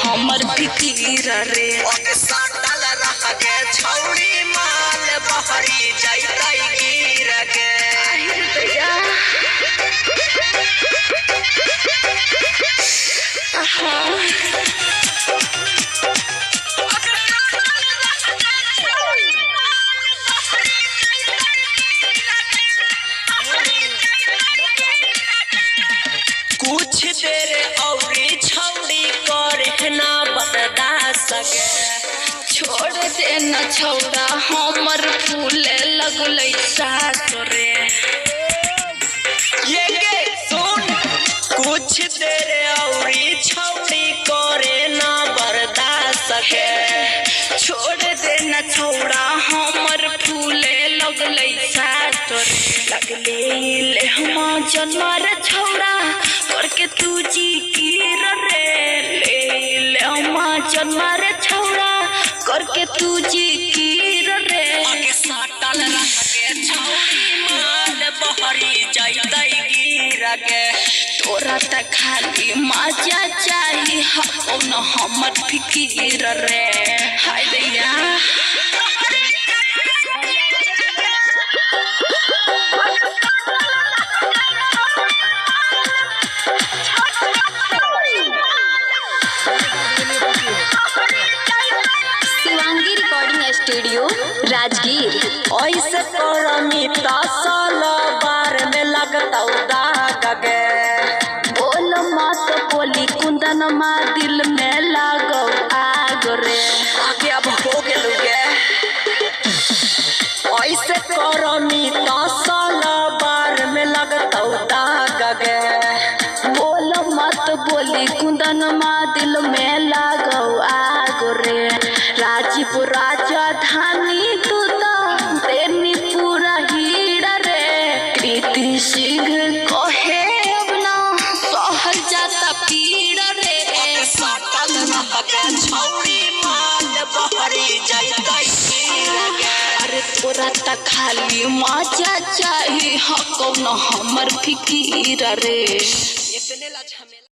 हमर फिकीर रे साटल रह के छौड़ी माल बहरी जाइतै गिर के कुछ देर औरी छौड़ी करे ना बर्दाश्त के छोड़ दे न छौड़ा हमर फूले लगलै सास रे ये गे सुन कुछ देर औरी छौड़ी करे ना बर्दाश्त के छोड़ दे न छौड़ा हमर फूले लगलै सास रे लगले ले हम जन्मर छौड़ा करके तू जी कीर रे ले हम जन्मर छौड़ा करके तू जी कीर रे आगे साटल रह के छौड़ी माल बहरी जाइतै गिर के तोरा त खाली मजा चाही कौन हमर फिकीर रे हाय दैया शिवांगी रिकॉर्डिंग स्टूडियो राजगीर। ऐसे करमी तसल बार में लगतौ दाग गे बोल मत बोली कुंदन मा दिल में लागो आग रे आगे अब हो गेलु गे ऐसे करमी तसल बार में लगतौ दाग गे बोल मत बोली कुंदन मा दिल में लागो आग रे राजीपुर राजधानी तू तो तेनी पूरा हीरा रे प्रीति सिंह कहे अब ना सहल जाता पीड़ा रे साटल रह के छौड़ी माल बहरी जाइतै गिर के अरे तोरा त खाली मजा चाही कौन हमर फिकीर रे इतने ला झमेला